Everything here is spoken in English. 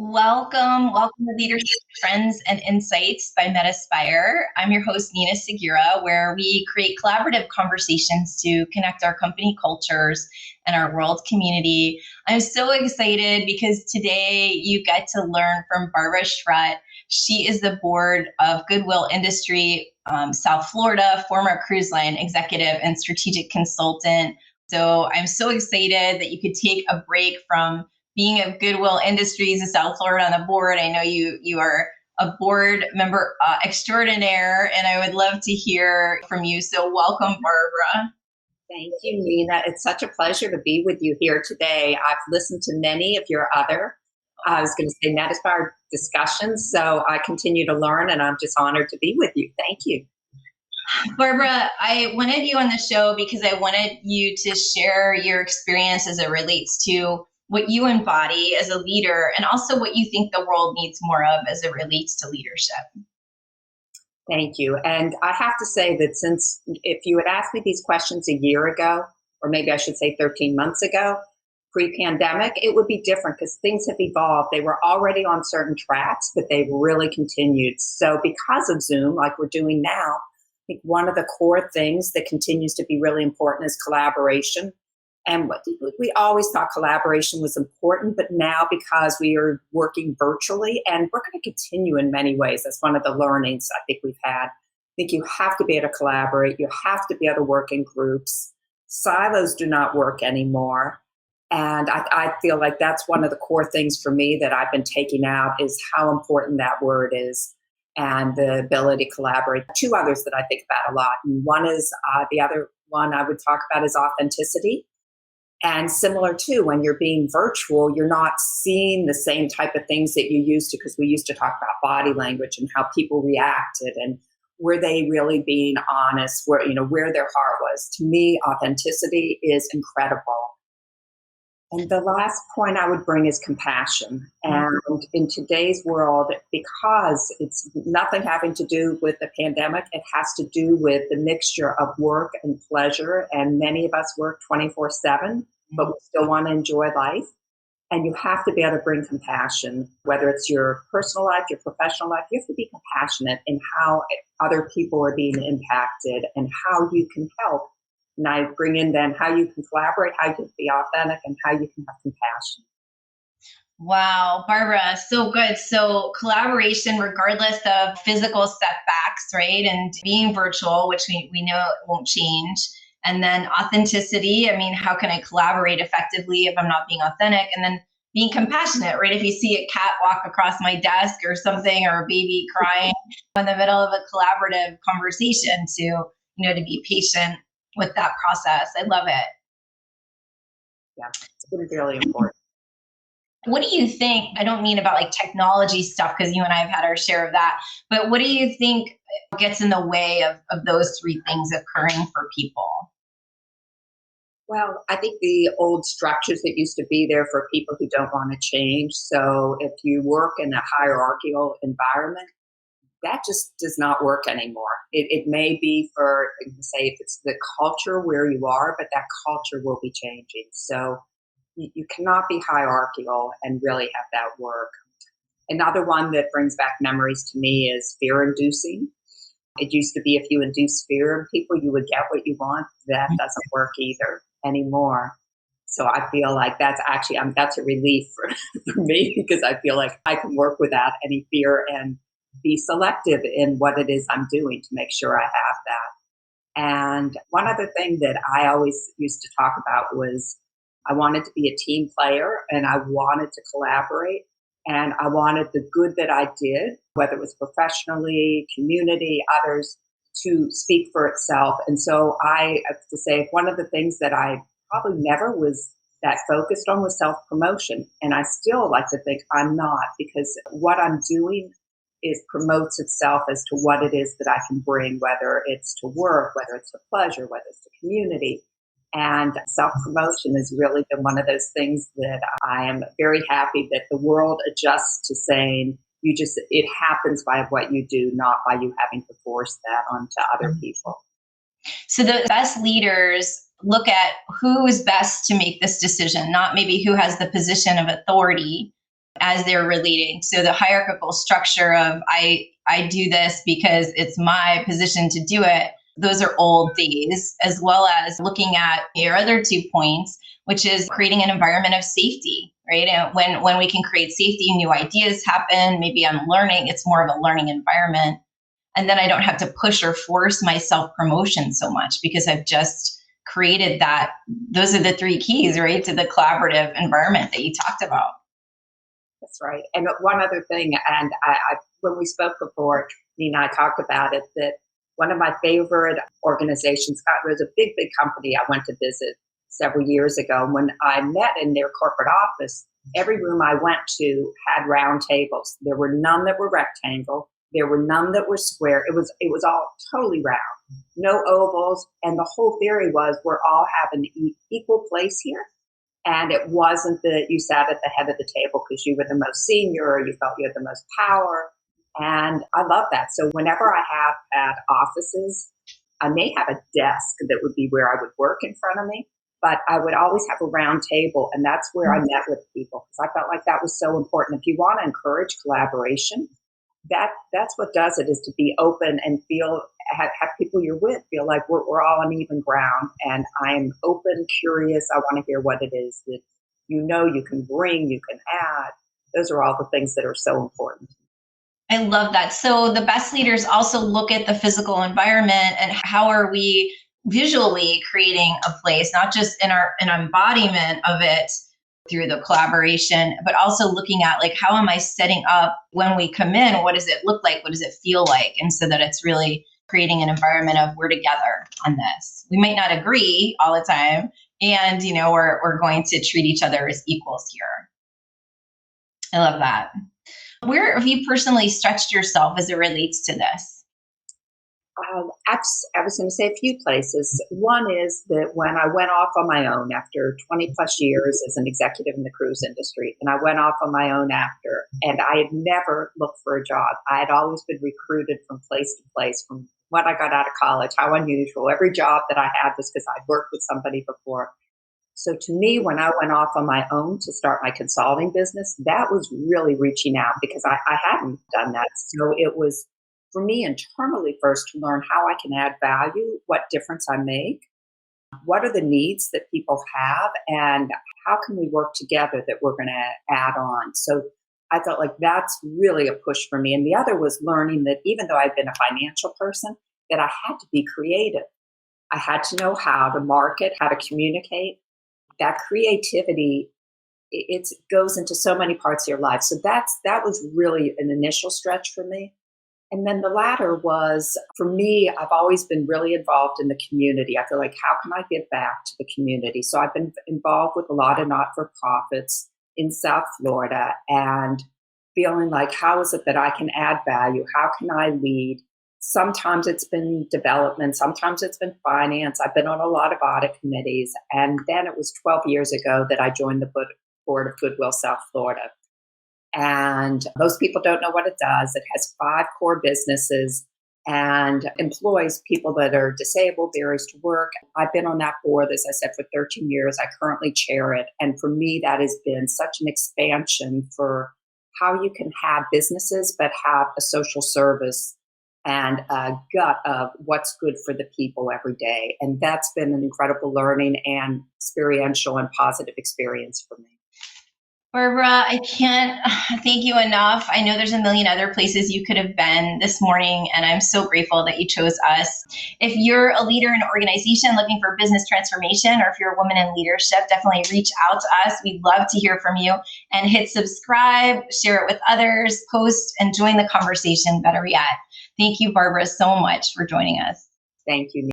Welcome to Leadership Trends and Insights by Metaspire. I'm your host, Nina Segura, where we create collaborative conversations to connect our company cultures and our world community. I'm so excited because today you get to learn from Barbara Schrutt. She is the board of Goodwill Industry, South Florida, former cruise line executive and strategic consultant. So I'm so excited that you could take a break from being of Goodwill Industries in South Florida on the board. I know you are a board member extraordinaire, and I would love to hear from you. So welcome, Barbara. Thank you, Nina. It's such a pleasure to be with you here today. I've listened to many of your other, I was going to say, Metaspire discussions, so I continue to learn, and I'm just honored to be with you. Thank you. Barbara, I wanted you on the show because I wanted you to share your experience as it relates to what you embody as a leader and also what you think the world needs more of as it relates to leadership. Thank you. And I have to say that since if you had asked me these questions a year ago, or maybe I should say 13 months ago, pre-pandemic, it would be different because things have evolved. They were already on certain tracks, but they've really continued. So because of Zoom, like we're doing now, I think one of the core things that continues to be really important is collaboration. And we always thought collaboration was important, but now because we are working virtually, and we're going to continue in many ways, that's one of the learnings I think we've had. I think you have to be able to collaborate. You have to be able to work in groups. Silos do not work anymore. And I feel like that's one of the core things for me that I've been taking out is how important that word is and the ability to collaborate. Two others that I think about a lot. And one is the other one I would talk about is authenticity. And similar too, when you're being virtual, you're not seeing the same type of things that you used to, because we used to talk about body language and how people reacted and were they really being honest, where their heart was. To me, authenticity is incredible. And the last point I would bring is compassion. And in today's world, because it's nothing having to do with the pandemic, it has to do with the mixture of work and pleasure. And many of us work 24/7, but we still want to enjoy life. And you have to be able to bring compassion, whether it's your personal life, your professional life. You have to be compassionate in how other people are being impacted and how you can help. And I bring in then how you can collaborate, how you can be authentic, and how you can have compassion. Wow, Barbara, so good. So collaboration, regardless of physical setbacks, right? And being virtual, which we know it won't change. And then authenticity. I mean, how can I collaborate effectively if I'm not being authentic? And then being compassionate, right? If you see a cat walk across my desk or something, or a baby crying in the middle of a collaborative conversation, to be patient with that process. I love it. Yeah, it's really important. What do you think? I don't mean about like technology stuff, because you and I have had our share of that, but what do you think gets in the way of those three things occurring for people? Well, I think the old structures that used to be there for people who don't want to change. So if you work in a hierarchical environment, that just does not work anymore. It may be for, say, if it's the culture where you are, but that culture will be changing. So you cannot be hierarchical and really have that work. Another one that brings back memories to me is fear inducing. It used to be if you induce fear in people, you would get what you want. That doesn't work either anymore. So I feel like that's actually, that's a relief for me, because I feel like I can work without any fear and be selective in what it is I'm doing to make sure I have that. And one other thing that I always used to talk about was I wanted to be a team player, and I wanted to collaborate, and I wanted the good that I did, whether it was professionally, community, others, to speak for itself. And so I have to say, one of the things that I probably never was that focused on was self-promotion. And I still like to think I'm not, because what I'm doing is promotes itself as to what it is that I can bring, whether it's to work, whether it's to pleasure, whether it's to community. And self-promotion has really been one of those things that I am very happy that the world adjusts to saying, it happens by what you do, not by you having to force that onto other people. So the best leaders look at who is best to make this decision, not maybe who has the position of authority, as they're relating. So the hierarchical structure of I do this because it's my position to do it, those are old days, as well as looking at your other 2 points, which is creating an environment of safety, right? And when we can create safety, new ideas happen. Maybe I'm learning, it's more of a learning environment. And then I don't have to push or force my self promotion so much because I've just created that. Those are the 3 keys, right, to the collaborative environment that you talked about. That's right. And one other thing, and when we spoke before, Nina, I talked about it, that one of my favorite organizations, it was a big, big company I went to visit several years ago. When I met in their corporate office, every room I went to had round tables. There were none that were rectangle. There were none that were square. It was all totally round, no ovals. And the whole theory was we're all having equal place here. And it wasn't that you sat at the head of the table because you were the most senior or you felt you had the most power. And I love that. So whenever I have at offices, I may have a desk that would be where I would work in front of me, but I would always have a round table. And that's where I met with people because I felt like that was so important. If you want to encourage collaboration, that's what does it, is to be open and have people you're with feel like we're all on even ground, and I'm open, curious. I want to hear what it is that you can bring, you can add. Those are all the things that are so important. I love that. So the best leaders also look at the physical environment and how are we visually creating a place, not just in an embodiment of it through the collaboration, but also looking at like, how am I setting up when we come in? What does it look like? What does it feel like? And so that it's really creating an environment of we're together on this. We might not agree all the time. And, we're going to treat each other as equals here. I love that. Where have you personally stretched yourself as it relates to this? I was going to say a few places. One is that when I went off on my own after 20 plus years as an executive in the cruise industry, and I went off on my own after, and I had never looked for a job. I had always been recruited from place to place from when I got out of college. How unusual. Every job that I had was because I'd worked with somebody before. So to me, when I went off on my own to start my consulting business, that was really reaching out because I hadn't done that. So it was for me internally first to learn how I can add value, what difference I make, what are the needs that people have, and how can we work together that we're going to add on. So I felt like that's really a push for me. And the other was learning that even though I've been a financial person, that I had to be creative. I had to know how to market, how to communicate. That creativity, it goes into so many parts of your life. So that was really an initial stretch for me. And then the latter was, for me, I've always been really involved in the community. I feel like, how can I give back to the community? So I've been involved with a lot of not-for-profits in South Florida and feeling like, how is it that I can add value? How can I lead? Sometimes it's been development. Sometimes it's been finance. I've been on a lot of audit committees. And then it was 12 years ago that I joined the board of Goodwill South Florida. And most people don't know what it does. It has 5 core businesses and employs people that are disabled, barriers to work. I've been on that board, as I said, for 13 years. I currently chair it. And for me, that has been such an expansion for how you can have businesses, but have a social service and a gut of what's good for the people every day. And that's been an incredible learning and experiential and positive experience for me. Barbara, I can't thank you enough. I know there's a million other places you could have been this morning, and I'm so grateful that you chose us. If you're a leader in an organization looking for business transformation, or if you're a woman in leadership, definitely reach out to us. We'd love to hear from you, and hit subscribe, share it with others, post, and join the conversation, better yet. Thank you, Barbara, so much for joining us. Thank you.